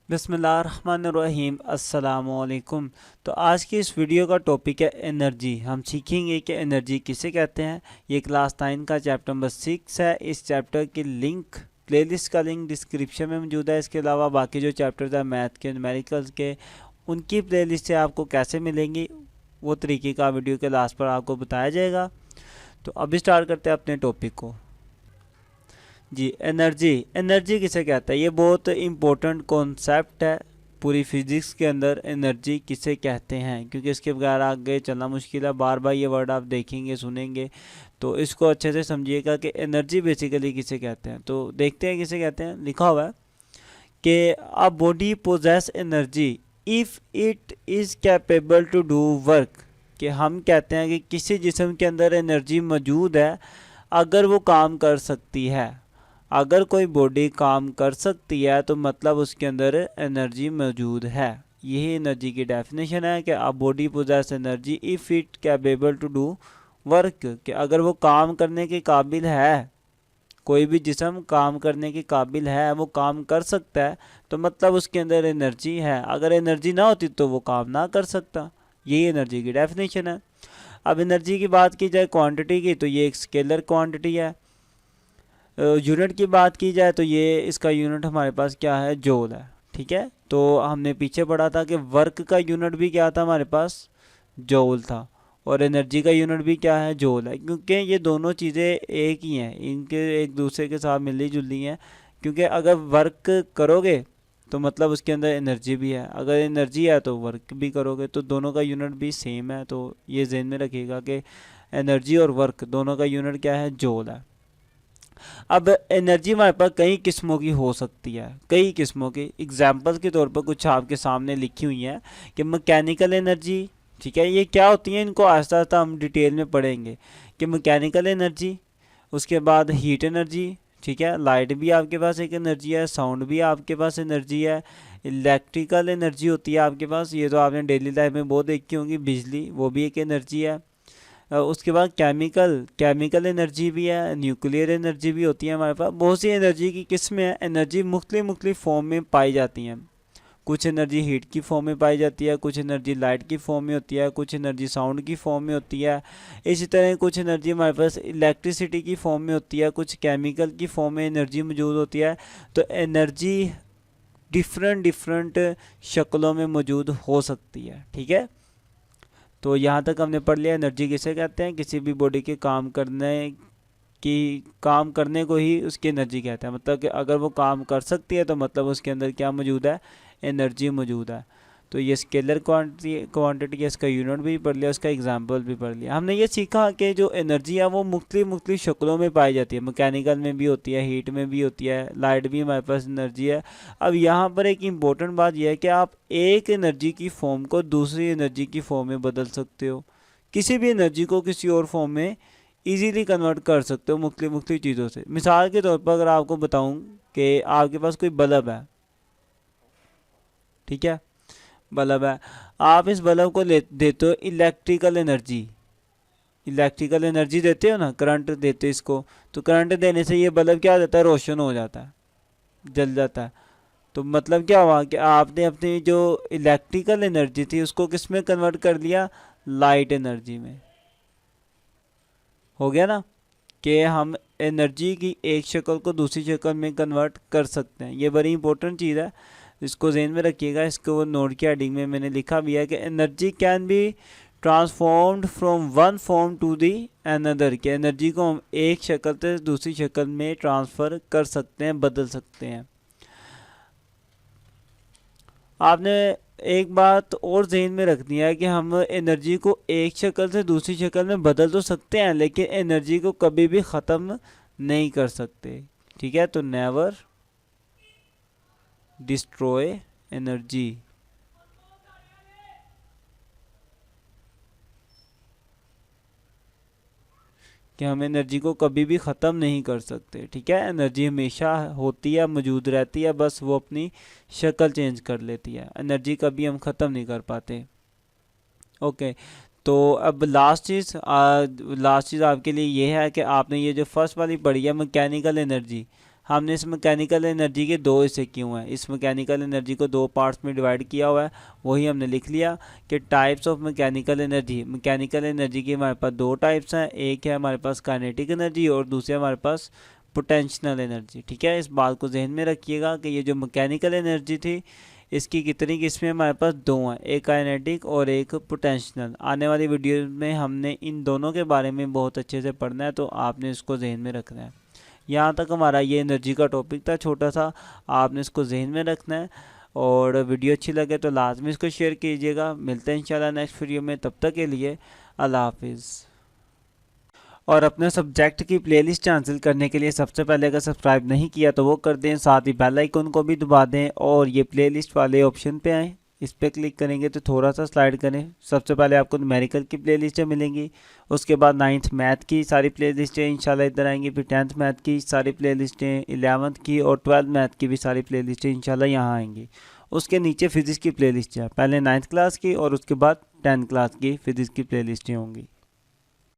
बिस्मिल्लाहिर्रहमानिर्रहीम अस्सलामुअलैकुम। तो आज की इस वीडियो का टॉपिक है एनर्जी। हम सीखेंगे कि एनर्जी किसे कहते हैं। ये क्लास 9 का चैप्टर नंबर 6 है। इस चैप्टर की लिंक प्लेलिस्ट का लिंक डिस्क्रिप्शन में मौजूद है। इसके अलावा बाकी जो चैप्टर्स हैं मैथ के, न्यूमेरिकल्स के, उनकी प्लेलिस्ट से आपको कैसे मिलेंगी वो तरीके का वीडियो के लास्ट पर आपको बताया जाएगा। तो अभी स्टार्ट करते हैं अपने टॉपिक को। जी, एनर्जी। एनर्जी किसे कहता है, ये बहुत इम्पोर्टेंट कॉन्सेप्ट है पूरी फिजिक्स के अंदर। एनर्जी किसे कहते हैं, क्योंकि इसके बगैर आगे चलना मुश्किल है। बार बार ये वर्ड आप देखेंगे सुनेंगे, तो इसको अच्छे से समझिएगा कि एनर्जी बेसिकली किसे कहते हैं। तो देखते हैं किसे कहते हैं। लिखा हुआ है कि a body possesses energy if it is capable to do work. कि हम कहते हैं कि किसी जिस्म के अंदर एनर्जी मौजूद है अगर वो काम कर सकती है। अगर कोई बॉडी काम कर सकती है तो मतलब उसके अंदर एनर्जी मौजूद है। यही एनर्जी की डेफिनेशन है कि a body possesses energy if it capable to do work. कि अगर वो काम करने के काबिल है, कोई भी जिस्म काम करने के काबिल है, वो काम कर सकता है, तो मतलब उसके अंदर एनर्जी है। अगर एनर्जी ना होती तो वो काम ना कर सकता। यही एनर्जी की डेफिनेशन है। अब एनर्जी की बात की जाए क्वांटिटी की, तो ये एक स्केलर क्वांटिटी है। यूनिट की बात की जाए तो ये इसका यूनिट हमारे पास क्या है, जूल है। ठीक है, तो हमने पीछे पढ़ा था कि वर्क का यूनिट भी क्या था हमारे पास, जूल था। और एनर्जी का यूनिट भी क्या है, जूल है। क्योंकि ये दोनों चीज़ें एक ही हैं, इनके एक दूसरे के साथ मिली जुली हैं। क्योंकि अगर वर्क करोगे तो मतलब उसके अंदर एनर्जी भी है, अगर एनर्जी है तो वर्क भी करोगे, तो दोनों का यूनिट भी सेम है। तो ये जहन में रखिएगा कि एनर्जी और वर्क दोनों का यूनिट क्या है, जूल है। अब एनर्जी हमारे पास कई किस्मों की हो सकती है, कई किस्मों की। एग्जाम्पल के तौर पर कुछ आपके सामने लिखी हुई हैं कि मैकेनिकल एनर्जी। ठीक है, ये क्या होती है, इनको आहिस्ता आहिस्ता हम डिटेल में पढ़ेंगे कि मैकेनिकल एनर्जी, उसके बाद हीट एनर्जी। ठीक है, लाइट भी आपके पास एक एनर्जी है, साउंड भी आपके पास एनर्जी है। इलेक्ट्रिकल एनर्जी होती है आपके पास, ये तो आपने डेली लाइफ में बहुत देखी होगी, बिजली, वो भी एक एनर्जी है। उसके बाद केमिकल एनर्जी भी है, न्यूक्लियर एनर्जी भी होती है हमारे पास। बहुत सी एनर्जी की किस्में हैं। एनर्जी मुख्तलिफ फॉर्म में पाई जाती हैं। कुछ एनर्जी हीट की फॉर्म में पाई जाती है, कुछ एनर्जी लाइट की फॉर्म में होती है, कुछ एनर्जी साउंड की फॉर्म में होती है। इसी तरह कुछ एनर्जी हमारे पास इलेक्ट्रिसिटी की फॉर्म में होती है, कुछ केमिकल की फॉर्म में एनर्जी मौजूद होती है। तो एनर्जी डिफरेंट डिफरेंट शक्लों में मौजूद हो सकती है। ठीक है, तो यहाँ तक हमने पढ़ लिया एनर्जी किसे कहते हैं। किसी भी बॉडी के काम करने को ही उसकी एनर्जी कहते हैं। मतलब कि अगर वो काम कर सकती है तो मतलब उसके अंदर क्या मौजूद है, एनर्जी मौजूद है। तो ये स्केलर क्वांटिटी है, इसका यूनिट भी पढ़ लिया, उसका एग्जांपल भी पढ़ लिया। हमने ये सीखा कि जो एनर्जी है वो मुख्तलिफ शक्लों में पाई जाती है। मैकेनिकल में भी होती है, हीट में भी होती है, लाइट भी हमारे पास एनर्जी है। अब यहाँ पर एक इम्पोर्टेंट बात यह है कि आप एक एनर्जी की फॉर्म को दूसरी एनर्जी की फॉर्म में बदल सकते हो। किसी भी एनर्जी को किसी और फॉर्म में ईजीली कन्वर्ट कर सकते हो मुख्तलिफ चीज़ों से। मिसाल के तौर पर अगर आपको बताऊँ कि आपके पास कोई बल्ब है, ठीक है, बल्ब है, आप इस बल्ब को देते हो इलेक्ट्रिकल एनर्जी। इलेक्ट्रिकल एनर्जी देते हो ना, करंट देते हो इसको, तो करंट देने से ये बल्ब क्या हो जाता है, रोशन हो जाता है, जल जाता है। तो मतलब क्या हुआ कि आपने अपनी जो इलेक्ट्रिकल एनर्जी थी उसको किस में कन्वर्ट कर लिया, लाइट एनर्जी में। हो गया ना, कि हम एनर्जी की एक शक्ल को दूसरी शक्ल में कन्वर्ट कर सकते हैं। ये बड़ी इंपॉर्टेंट चीज़ है, इसको ज़हन में रखिएगा। इसको नोट की हेडिंग में मैंने लिखा भी है कि energy can be transformed from one form to the another. के एनर्जी को हम एक शक्ल से दूसरी शक्ल में ट्रांसफ़र कर सकते हैं, बदल सकते हैं। आपने एक बात और जहन में रखनी है कि हम एनर्जी को एक शक्ल से दूसरी शक्ल में बदल तो सकते हैं, लेकिन एनर्जी को कभी भी ख़त्म नहीं कर सकते। ठीक है, तो नेवर डिस्ट्रॉय एनर्जी। कि हम एनर्जी को कभी भी ख़त्म नहीं कर सकते। ठीक है, एनर्जी हमेशा होती है, मौजूद रहती है, बस वो अपनी शक्ल चेंज कर लेती है। एनर्जी कभी हम ख़त्म नहीं कर पाते। ओके, तो अब लास्ट चीज़ आपके लिए ये है कि आपने ये जो फर्स्ट वाली पढ़ी है मैकेनिकल एनर्जी, हमने इस मैकेनिकल एनर्जी के दो हिस्से किए हुए हैं। इस मैकेनिकल एनर्जी को दो पार्ट्स में डिवाइड किया हुआ है, वही हमने लिख लिया कि types of mechanical energy. Mechanical energy की हमारे पास दो टाइप्स हैं, एक है हमारे पास काइनेटिक एनर्जी और दूसरे हमारे पास पोटेंशियल एनर्जी। ठीक है, इस बात को जहन में रखिएगा कि ये जो मैकेनिकल एनर्जी थी इसकी कितनी किस्में हमारे पास दो हैं, एक काइनेटिक और एक पोटेंशियल। आने वाली वीडियो में हमने इन दोनों के बारे में बहुत अच्छे से पढ़ना है, तो आपने इसको जहन में रखना है। यहाँ तक हमारा ये एनर्जी का टॉपिक था, छोटा सा, आपने इसको जहन में रखना है। और वीडियो अच्छी लगे तो लाजमी इसको शेयर कीजिएगा। मिलते हैं इंशाल्लाह नेक्स्ट वीडियो में, तब तक के लिए अल्लाह हाफिज़। और अपने सब्जेक्ट की प्लेलिस्ट हासिल करने के लिए सबसे पहले अगर सब्सक्राइब नहीं किया तो वो कर दें, साथ ही बेल आइकन को भी दबा दें और ये प्लेलिस्ट वाले ऑप्शन पे आएँ, इस पर क्लिक करेंगे तो थोड़ा सा स्लाइड करें। सबसे पहले आपको न्यूमेरिकल की प्लेलिस्टें मिलेंगी, उसके बाद 9th मैथ की सारी प्लेलिस्टें इंशाल्लाह इधर आएंगी, फिर 10th मैथ की सारी प्लेलिस्टें, 11th की और 12th मैथ की भी सारी प्लेलिस्टें इंशाल्लाह यहाँ आएंगी। उसके नीचे फिज़िक्स की प्लेलिस्ट है, पहले 9th क्लास की और उसके बाद 10th क्लास की फिज़िक्स की प्लेलिस्टें होंगी।